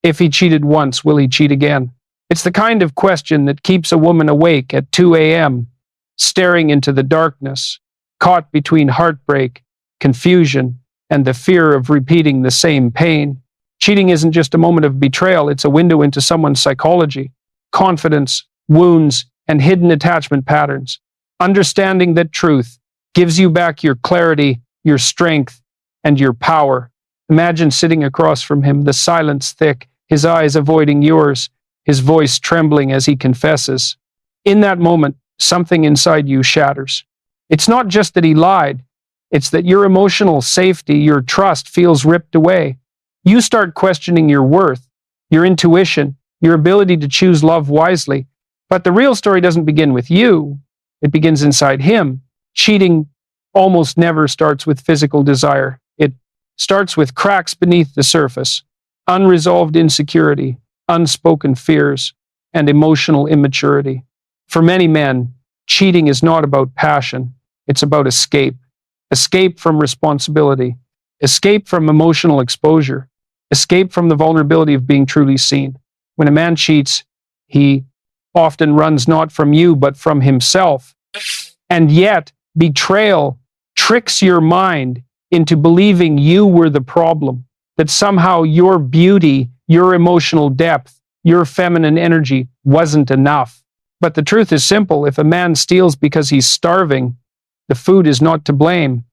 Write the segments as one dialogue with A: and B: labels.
A: If he cheated once, will he cheat again? It's the kind of question that keeps a woman awake at 2 a.m., staring into the darkness, caught between heartbreak, confusion, and the fear of repeating the same pain. Cheating isn't just a moment of betrayal, it's a window into someone's psychology, confidence, wounds, and hidden attachment patterns. Understanding that truth gives you back your clarity, your strength, and your power. Imagine sitting across from him, the silence thick, his eyes avoiding yours, his voice trembling as he confesses. In that moment, something inside you shatters. It's not just that he lied, it's that your emotional safety, your trust feels ripped away. You start questioning your worth, your intuition, your ability to choose love wisely. But the real story doesn't begin with you. It begins inside him. Cheating almost never starts with physical desire. It starts with cracks beneath the surface, unresolved insecurity, unspoken fears, and emotional immaturity. For many men, cheating is not about passion. It's about escape. Escape from responsibility. Escape from emotional exposure. Escape from the vulnerability of being truly seen. When a man cheats, he often runs not from you, but from himself. And yet, betrayal tricks your mind into believing you were the problem, that somehow your beauty, your emotional depth, your feminine energy wasn't enough. But the truth is simple. If a man steals because he's starving, the food is not to blame.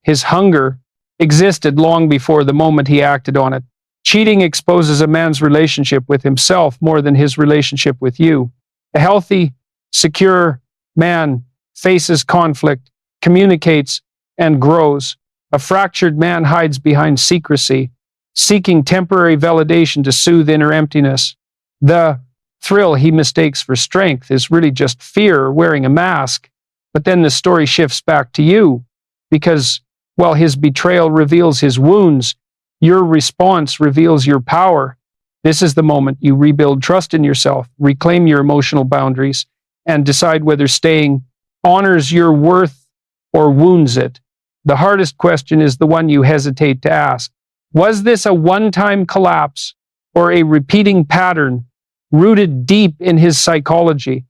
A: His hunger existed long before the moment he acted on it. Cheating exposes a man's relationship with himself more than his relationship with you. A healthy, secure man faces conflict, communicates, and grows. A fractured man hides behind secrecy, seeking temporary validation to soothe inner emptiness. The thrill he mistakes for strength is really just fear wearing a mask. But then the story shifts back to you, because while his betrayal reveals his wounds, your response reveals your power. This is the moment you rebuild trust in yourself, reclaim your emotional boundaries, and decide whether staying honors your worth or wounds it. The hardest question is the one you hesitate to ask. Was this a one-time collapse or a repeating pattern rooted deep in his psychology?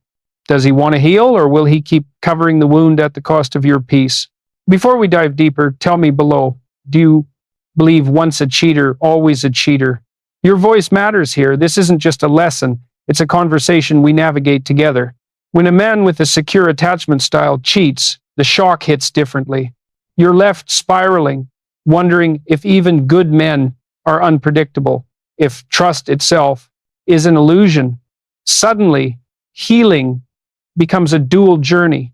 A: Does he want to heal, or will he keep covering the wound at the cost of your peace? Before we dive deeper, tell me below, do you believe once a cheater, always a cheater? Your voice matters here. This isn't just a lesson. It's a conversation we navigate together. When a man with a secure attachment style cheats, the shock hits differently. You're left spiraling, wondering if even good men are unpredictable, if trust itself is an illusion. Suddenly, healing becomes a dual journey,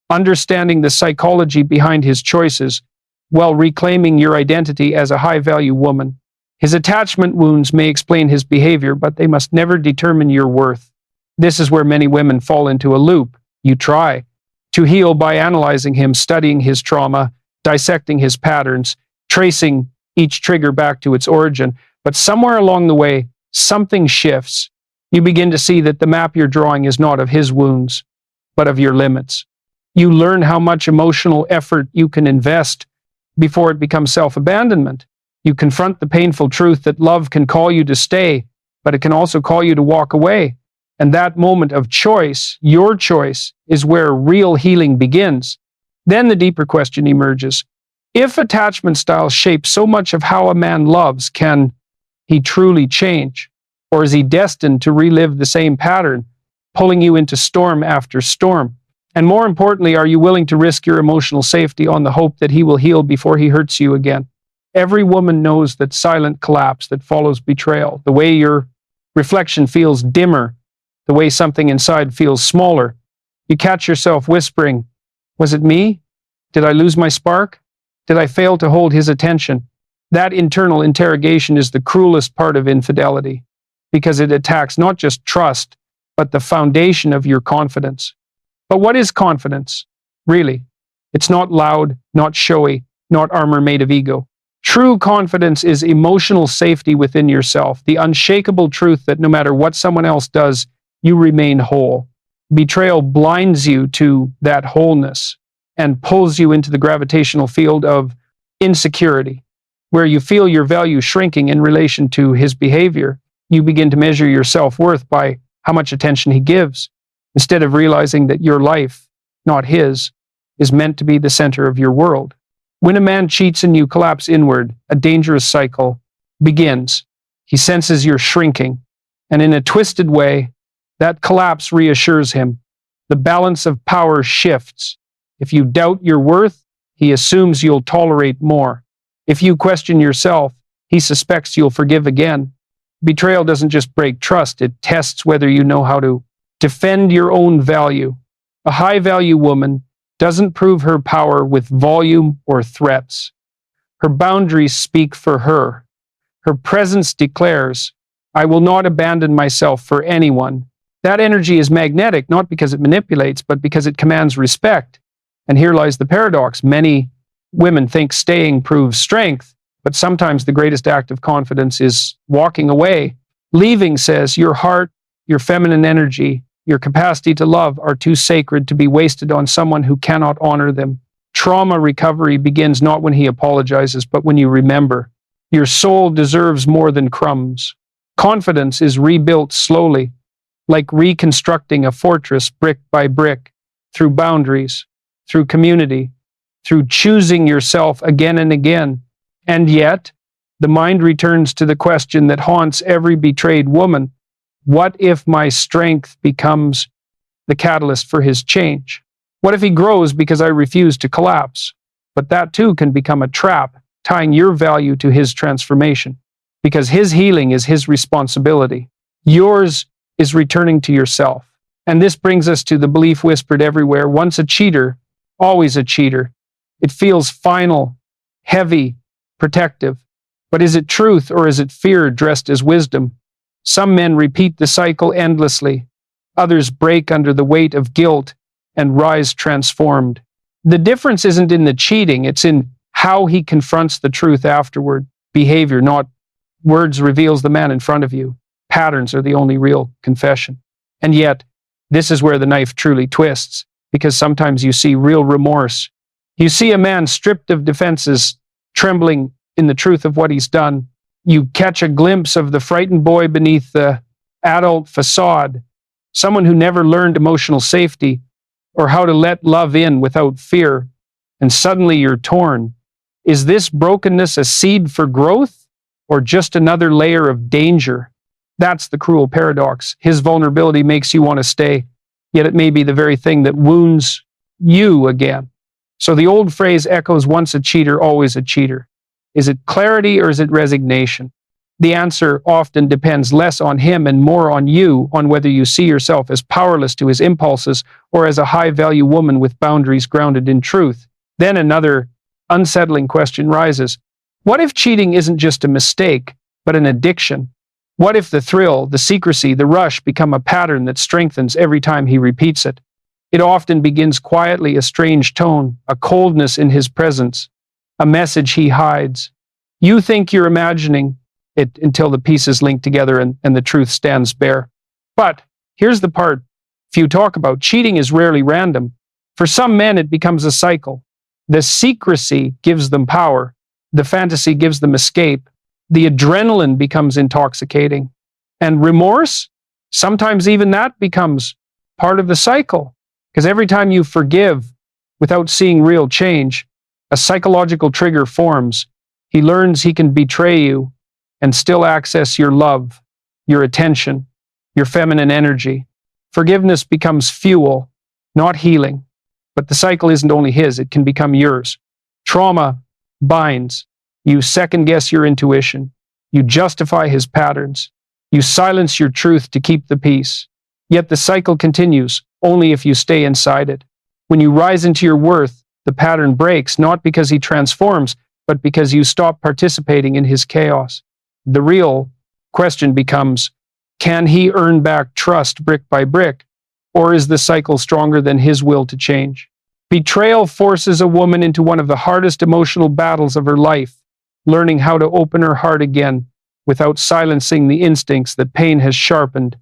A: understanding the psychology behind his choices while reclaiming your identity as a high-value woman. His attachment wounds may explain his behavior, but they must never determine your worth. This is where many women fall into a loop. You try to heal by analyzing him, studying his trauma, dissecting his patterns, tracing each trigger back to its origin. But somewhere along the way, something shifts. You begin to see that the map you're drawing is not of his wounds, but of your limits. You learn how much emotional effort you can invest before it becomes self-abandonment. You confront the painful truth that love can call you to stay, but it can also call you to walk away. And that moment of choice, your choice, is where real healing begins. Then the deeper question emerges. If attachment styles shape so much of how a man loves, can he truly change? Or is he destined to relive the same pattern, pulling you into storm after storm? And more importantly, are you willing to risk your emotional safety on the hope that he will heal before he hurts you again? Every woman knows that silent collapse that follows betrayal, the way your reflection feels dimmer, the way something inside feels smaller. You catch yourself whispering, was it me? Did I lose my spark? Did I fail to hold his attention? That internal interrogation is the cruelest part of infidelity, because it attacks not just trust, but the foundation of your confidence. But what is confidence, really? It's not loud, not showy, not armor made of ego. True confidence is emotional safety within yourself, the unshakable truth that no matter what someone else does, you remain whole. Betrayal blinds you to that wholeness and pulls you into the gravitational field of insecurity, where you feel your value shrinking in relation to his behavior. You begin to measure your self-worth by how much attention he gives, instead of realizing that your life, not his, is meant to be the center of your world. When a man cheats and you collapse inward, a dangerous cycle begins. He senses you're shrinking, and in a twisted way, that collapse reassures him. The balance of power shifts. If you doubt your worth, he assumes you'll tolerate more. If you question yourself, he suspects you'll forgive again. Betrayal doesn't just break trust, it tests whether you know how to defend your own value. A high-value woman doesn't prove her power with volume or threats. Her boundaries speak for her. Her presence declares, "I will not abandon myself for anyone." That energy is magnetic, not because it manipulates, but because it commands respect. And here lies the paradox. Many women think staying proves strength, but sometimes the greatest act of confidence is walking away. Leaving says your heart, your feminine energy, your capacity to love are too sacred to be wasted on someone who cannot honor them. Trauma recovery begins not when he apologizes, but when you remember. Your soul deserves more than crumbs. Confidence is rebuilt slowly, like reconstructing a fortress brick by brick, through boundaries, through community, through choosing yourself again and again. And yet, the mind returns to the question that haunts every betrayed woman. What if my strength becomes the catalyst for his change? What if he grows because I refuse to collapse? But that too can become a trap, tying your value to his transformation, because his healing is his responsibility. Yours is returning to yourself. And this brings us to the belief whispered everywhere: once a cheater, always a cheater. It feels final, heavy, protective. But is it truth, or is it fear dressed as wisdom? Some men repeat the cycle endlessly. Others break under the weight of guilt and rise transformed. The difference isn't in the cheating, it's in how he confronts the truth afterward. Behavior, not words, reveals the man in front of you. Patterns are the only real confession. And yet, this is where the knife truly twists, because sometimes you see real remorse. You see a man stripped of defenses, trembling in the truth of what he's done. You catch a glimpse of the frightened boy beneath the adult facade, someone who never learned emotional safety or how to let love in without fear. And suddenly you're torn. Is this brokenness a seed for growth, or just another layer of danger? That's the cruel paradox. His vulnerability makes you want to stay, yet it may be the very thing that wounds you again. So the old phrase echoes: once a cheater, always a cheater. Is it clarity, or is it resignation? The answer often depends less on him and more on you, on whether you see yourself as powerless to his impulses or as a high-value woman with boundaries grounded in truth. Then another unsettling question rises. What if cheating isn't just a mistake, but an addiction? What if the thrill, the secrecy, the rush become a pattern that strengthens every time he repeats it? It often begins quietly, a strange tone, a coldness in his presence, a message he hides. You think you're imagining it until the pieces link together and the truth stands bare. But here's the part few talk about. Cheating is rarely random. For some men, it becomes a cycle. The secrecy gives them power. The fantasy gives them escape. The adrenaline becomes intoxicating. And remorse, sometimes even that becomes part of the cycle. Because every time you forgive without seeing real change, a psychological trigger forms. He learns he can betray you and still access your love, your attention, your feminine energy. Forgiveness becomes fuel, not healing. But the cycle isn't only his, it can become yours. Trauma binds. You second-guess your intuition. You justify his patterns. You silence your truth to keep the peace. Yet the cycle continues, only if you stay inside it. When you rise into your worth, the pattern breaks, not because he transforms, but because you stop participating in his chaos. The real question becomes, can he earn back trust brick by brick, or is the cycle stronger than his will to change? Betrayal forces a woman into one of the hardest emotional battles of her life, learning how to open her heart again without silencing the instincts that pain has sharpened.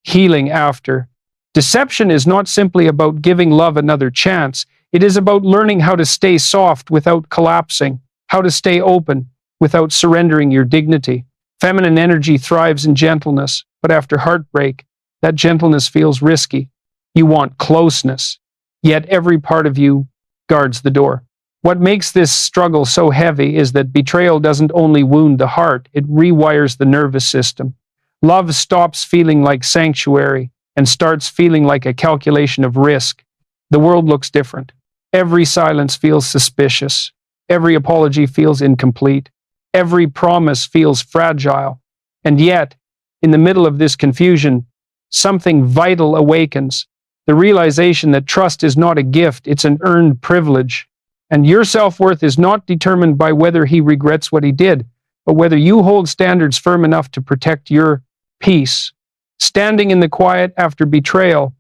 A: Healing after. Deception is not simply about giving love another chance. It is about learning how to stay soft without collapsing, how to stay open without surrendering your dignity. Feminine energy thrives in gentleness, but after heartbreak, that gentleness feels risky. You want closeness, yet every part of you guards the door. What makes this struggle so heavy is that betrayal doesn't only wound the heart, it rewires the nervous system. Love stops feeling like sanctuary and starts feeling like a calculation of risk. The world looks different. Every silence feels suspicious. Every apology feels incomplete. Every promise feels fragile. And yet, in the middle of this confusion, something vital awakens. The realization that trust is not a gift, it's an earned privilege. And your self-worth is not determined by whether he regrets what he did, but whether you hold standards firm enough to protect your peace. Standing in the quiet after betrayal,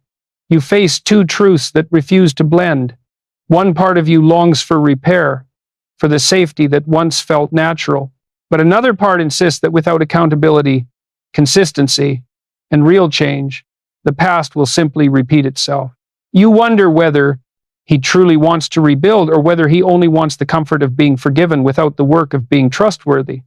A: you face two truths that refuse to blend. One part of you longs for repair, for the safety that once felt natural, but another part insists that without accountability, consistency, and real change, the past will simply repeat itself. You wonder whether he truly wants to rebuild or whether he only wants the comfort of being forgiven without the work of being trustworthy.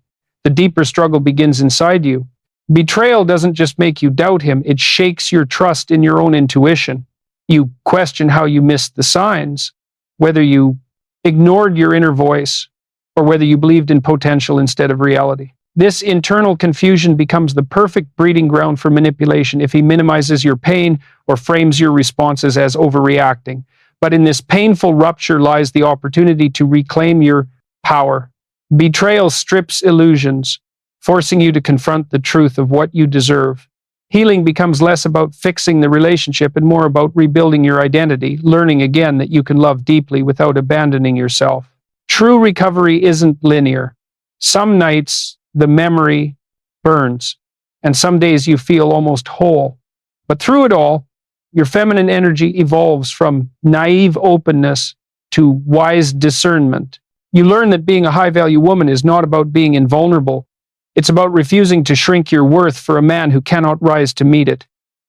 A: The deeper struggle begins inside you. Betrayal doesn't just make you doubt him, it shakes your trust in your own intuition. You question how you missed the signs, whether you ignored your inner voice, or whether you believed in potential instead of reality. This internal confusion becomes the perfect breeding ground for manipulation if he minimizes your pain or frames your responses as overreacting. But in this painful rupture lies the opportunity to reclaim your power. Betrayal strips illusions, forcing you to confront the truth of what you deserve. Healing becomes less about fixing the relationship and more about rebuilding your identity, learning again that you can love deeply without abandoning yourself. True recovery isn't linear. Some nights, the memory burns, and some days you feel almost whole. But through it all, your feminine energy evolves from naive openness to wise discernment. You learn that being a high-value woman is not about being invulnerable. It's about refusing to shrink your worth for a man who cannot rise to meet it.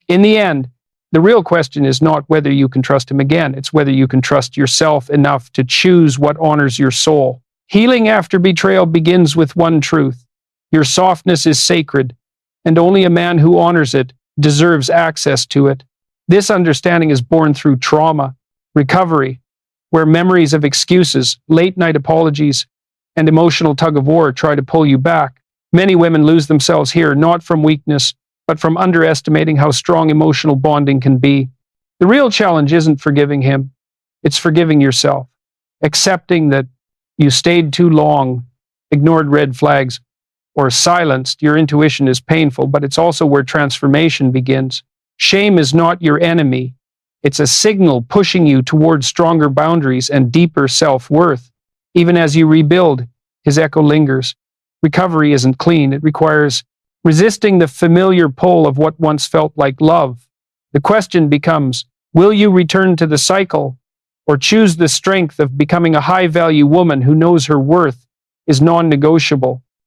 A: In the end, the real question is not whether you can trust him again, it's whether you can trust yourself enough to choose what honors your soul. Healing after betrayal begins with one truth. Your softness is sacred, and only a man who honors it deserves access to it. This understanding is born through trauma, recovery, where memories of excuses, late-night apologies, and emotional tug-of-war try to pull you back. Many women lose themselves here, not from weakness, but from underestimating how strong emotional bonding can be. The real challenge isn't forgiving him, it's forgiving yourself. Accepting that you stayed too long, ignored red flags, or silenced your intuition is painful, but it's also where transformation begins. Shame is not your enemy. It's a signal pushing you towards stronger boundaries and deeper self-worth. Even as you rebuild, his echo lingers. Recovery isn't clean. It requires resisting the familiar pull of what once felt like love. The question becomes, will you return to the cycle or choose the strength of becoming a high-value woman who knows her worth is non-negotiable?